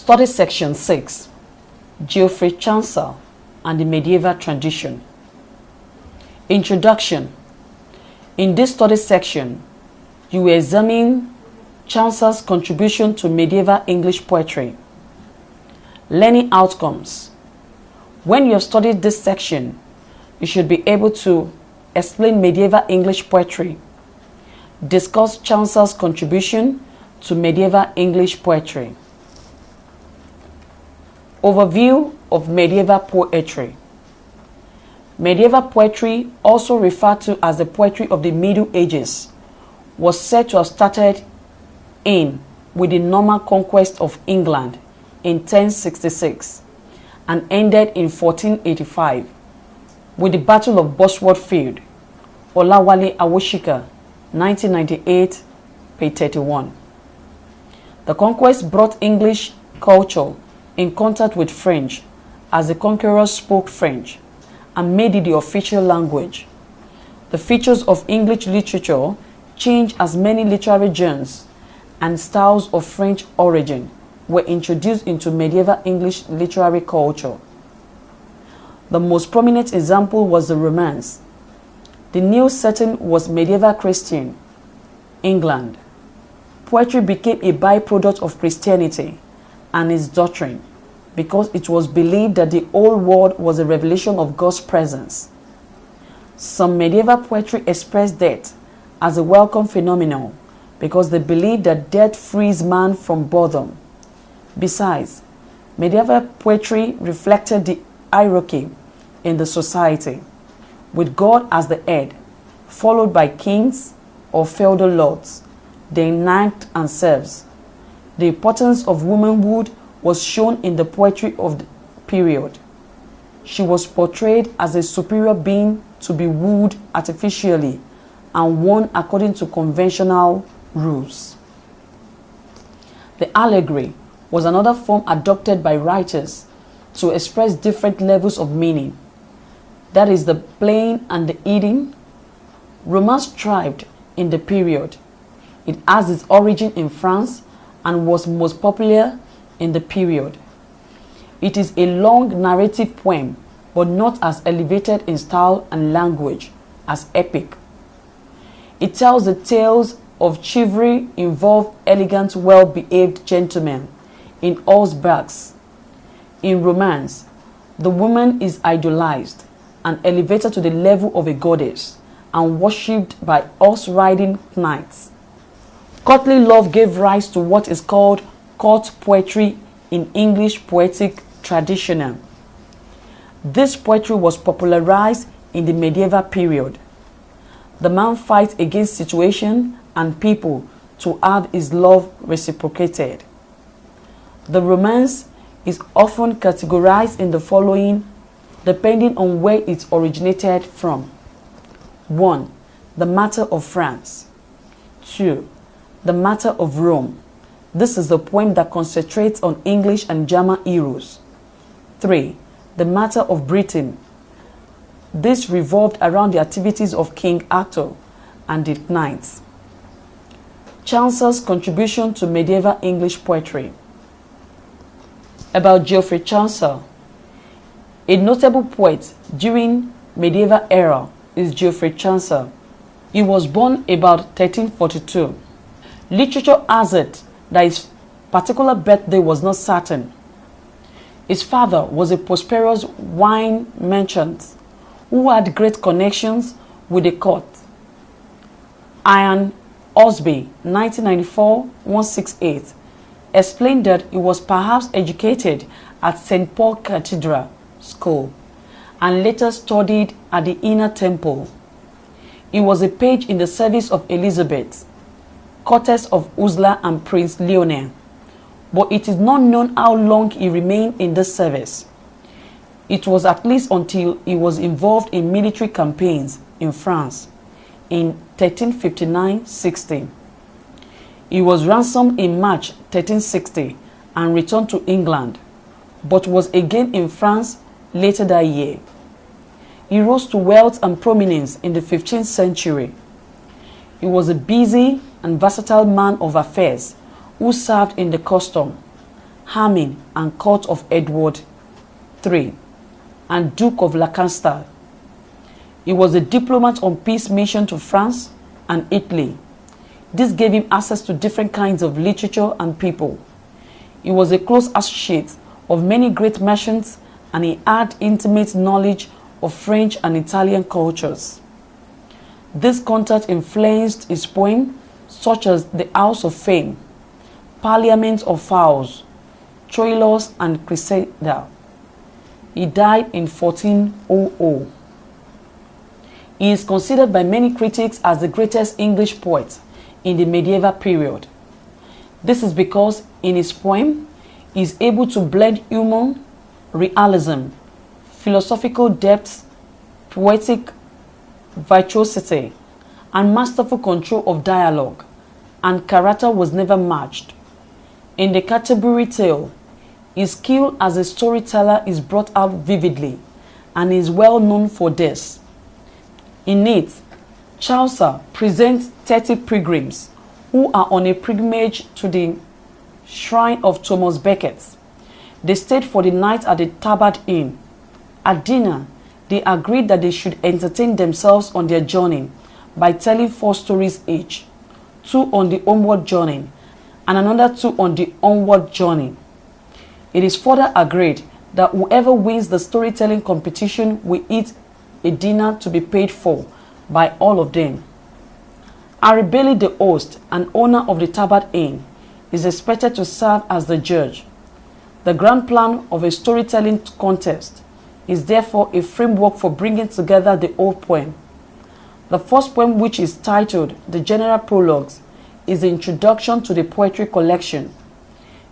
Study Section 6, Geoffrey Chaucer and the Medieval Tradition. Introduction. In this study section, you will examine Chaucer's contribution to medieval English poetry. Learning outcomes. When you have studied this section, you should be able to explain medieval English poetry, discuss Chaucer's contribution to medieval English poetry. Overview of medieval poetry. Medieval poetry, also referred to as the poetry of the Middle Ages, was said to have started with the Norman conquest of England in 1066 and ended in 1485 with the Battle of Bosworth Field, Olawale Awoshika, 1998, page 31. The conquest brought English culture in contact with French, as the conquerors spoke French and made it the official language. The features of English literature changed as many literary genres and styles of French origin were introduced into medieval English literary culture. The most prominent example was the Romance. The new setting was medieval Christian England. Poetry became a byproduct of Christianity and its doctrine, because it was believed that the old world was a revelation of God's presence. Some medieval poetry expressed death as a welcome phenomenon because they believed that death frees man from boredom. Besides, medieval poetry reflected the hierarchy in the society, with God as the head, followed by kings or feudal lords, then knights and serfs. The importance of womanhood was shown in the poetry of the period. She was portrayed as a superior being to be wooed artificially and won according to conventional rules. The allegory was another form adopted by writers to express different levels of meaning. That is the playing and the eating. Romance thrived in the period. It has its origin in France and was most popular in the period. It is a long narrative poem, but not as elevated in style and language as epic. It tells the tales of chivalry, involve elegant, well-behaved gentlemen in horseback. In Romance, the woman is idolized and elevated to the level of a goddess and worshipped by horse-riding knights. Courtly love gave rise to what is called court poetry in English poetic tradition. This poetry was popularized in the medieval period. The man fights against situation and people to have his love reciprocated. The Romance is often categorized in the following, depending on where it originated from. 1. The Matter of France. 2. The Matter of Rome. This is the poem that concentrates on English and German heroes. 3. The Matter of Britain. This revolved around the activities of King Arthur and the knights. Chaucer's contribution to medieval English poetry. About Geoffrey Chaucer. A notable poet during medieval era is Geoffrey Chaucer. He was born about 1342. Literature has it that his particular birthday was not certain. His father was a prosperous wine merchant who had great connections with the court. Ian Osby, 1994-168, explained that he was perhaps educated at St. Paul Cathedral School and later studied at the Inner Temple. He was a page in the service of Elizabeth, Countess of Uslar and Prince Leonel, but it is not known how long he remained in this service. It was at least until he was involved in military campaigns in France in 1359-60. He was ransomed in March 1360 and returned to England, but was again in France later that year. He rose to wealth and prominence in the 15th century. He was a busy and versatile man of affairs who served in the custom Armine and court of Edward III, and Duke of Lancaster. He was a diplomat on peace mission to France and Italy. This gave him access to different kinds of literature and people. He was a close associate of many great merchants, and he had intimate knowledge of French and Italian cultures. This contact influenced his poems such as The House of Fame, Parliament of Fowls, Troilus and Cressida. He died in 1400. He is considered by many critics as the greatest English poet in the medieval period. This is because in his poem he is able to blend human realism, philosophical depth, poetic virtuosity, and masterful control of dialogue, and character was never matched. In the Canterbury Tale, his skill as a storyteller is brought out vividly, and is well known for this. In it, Chaucer presents 30 pilgrims who are on a pilgrimage to the shrine of Thomas Becket. They stayed for the night at the Tabard Inn. At dinner, they agreed that they should entertain themselves on their journey by telling 4 stories each, 2 on the homeward journey and another 2 on the onward journey. It is further agreed that whoever wins the storytelling competition will eat a dinner to be paid for by all of them. Harry Bailey, the host and owner of the Tabard Inn, is expected to serve as the judge. The grand plan of a storytelling contest is therefore a framework for bringing together the whole poem. The first poem, which is titled The General Prologues, is the introduction to the poetry collection.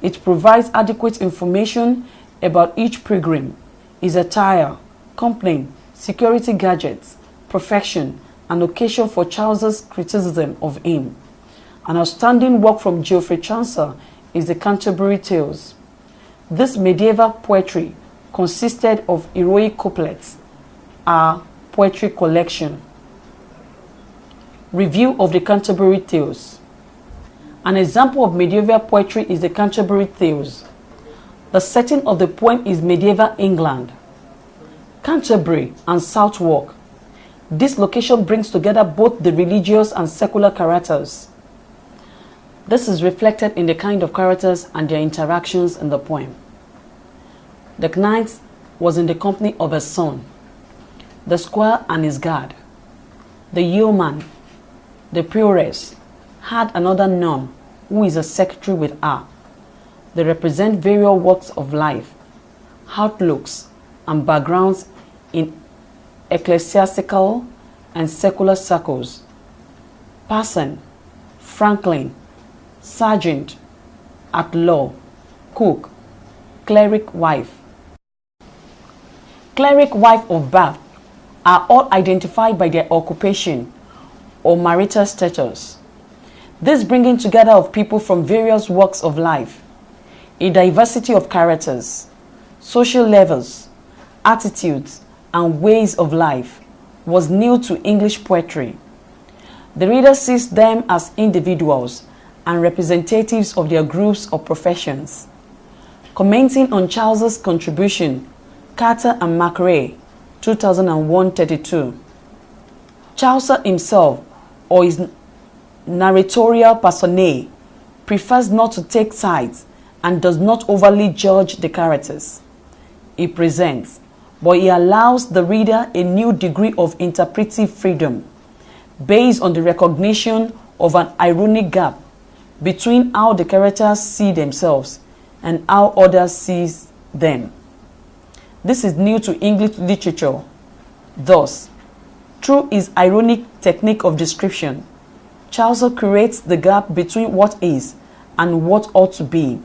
It provides adequate information about each pilgrim, his attire, company, security gadgets, profession, and occasion for Chaucer's criticism of him. An outstanding work from Geoffrey Chaucer is the Canterbury Tales. This medieval poetry consisted of heroic couplets, a poetry collection. Review of the Canterbury Tales. An example of medieval poetry is the Canterbury Tales. The setting of the poem is medieval England, Canterbury and Southwark. This location brings together both the religious and secular characters. This is reflected in the kind of characters and their interactions in the poem. The knight was in the company of a son, the squire and his guard. The yeoman, the prioress, had another nun who is a secretary with her. They represent various walks of life, outlooks, and backgrounds in ecclesiastical and secular circles. Parson, franklin, sergeant, at-law, cook, cleric wife. Cleric wife of Bath are all identified by their occupation or marital status. This bringing together of people from various walks of life, a diversity of characters, social levels, attitudes, and ways of life was new to English poetry. The reader sees them as individuals and representatives of their groups or professions. Commenting on Chaucer's contribution, Carter and McRae, 2001-32. Chaucer himself, or his narratorial personae, prefers not to take sides and does not overly judge the characters he presents, but he allows the reader a new degree of interpretive freedom based on the recognition of an ironic gap between how the characters see themselves and how others see them. This is new to English literature. Thus, through his ironic technique of description, Chaucer creates the gap between what is and what ought to be.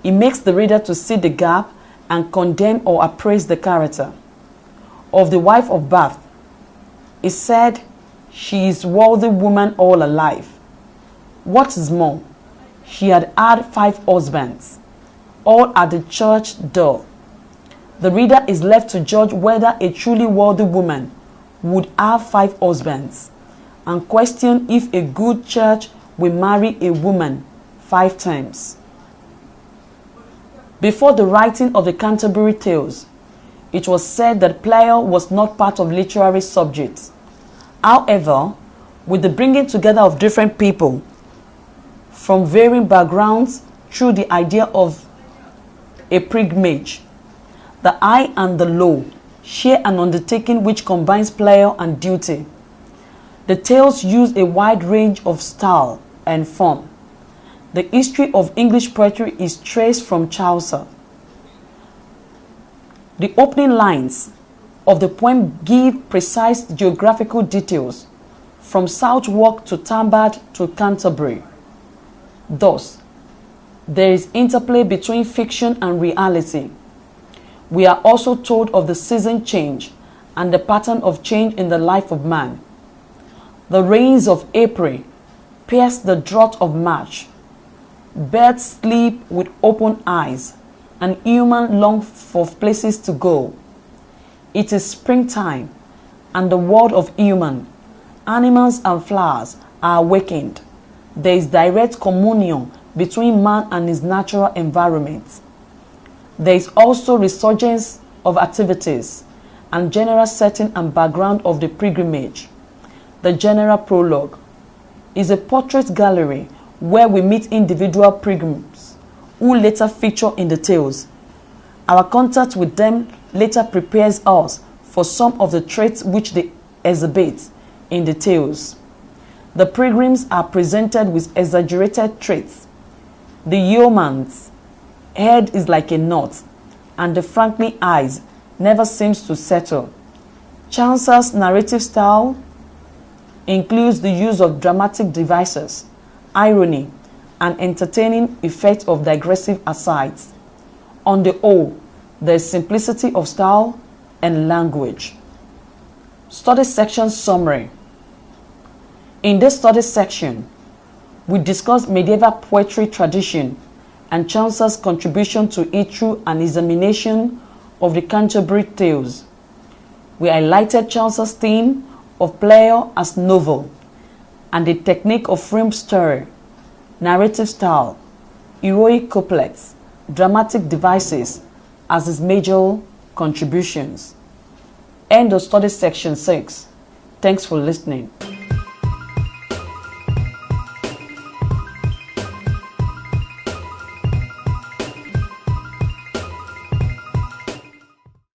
He makes the reader to see the gap and condemn or appraise the character. Of the wife of Bath, he said, "She is worthy woman all her life. What is more, she had 5 husbands, all at the church door." The reader is left to judge whether a truly worthy woman would have 5 husbands, and question if a good church will marry a woman 5 times. Before the writing of the Canterbury Tales, it was said that pleasure was not part of literary subjects. However, with the bringing together of different people from varying backgrounds through the idea of a pilgrimage, the high and the low share an undertaking which combines pleasure and duty. The tales use a wide range of style and form. The history of English poetry is traced from Chaucer. The opening lines of the poem give precise geographical details from Southwark to Tambard to Canterbury. Thus, there is interplay between fiction and reality. We are also told of the season change and the pattern of change in the life of man. The rains of April pierce the drought of March. Birds sleep with open eyes, and humans long for places to go. It is springtime, and the world of human, animals and flowers are awakened. There is direct communion between man and his natural environment. There is also resurgence of activities and general setting and background of the pilgrimage. The general prologue is a portrait gallery where we meet individual pilgrims who later feature in the tales. Our contact with them later prepares us for some of the traits which they exhibit in the tales. The pilgrims are presented with exaggerated traits. The yeoman's head is like a knot, and the franklin eyes never seems to settle. Chaucer's narrative style includes the use of dramatic devices, irony, and entertaining effect of digressive asides. On the whole, there is simplicity of style and language. Study section summary. In this study section, we discuss medieval poetry tradition and Chaucer's contribution to it through an examination of the Canterbury Tales. We highlighted Chaucer's theme of pleasure as novel and the technique of frame story, narrative style, heroic couplets, dramatic devices as his major contributions. End of study section 6. Thanks for listening.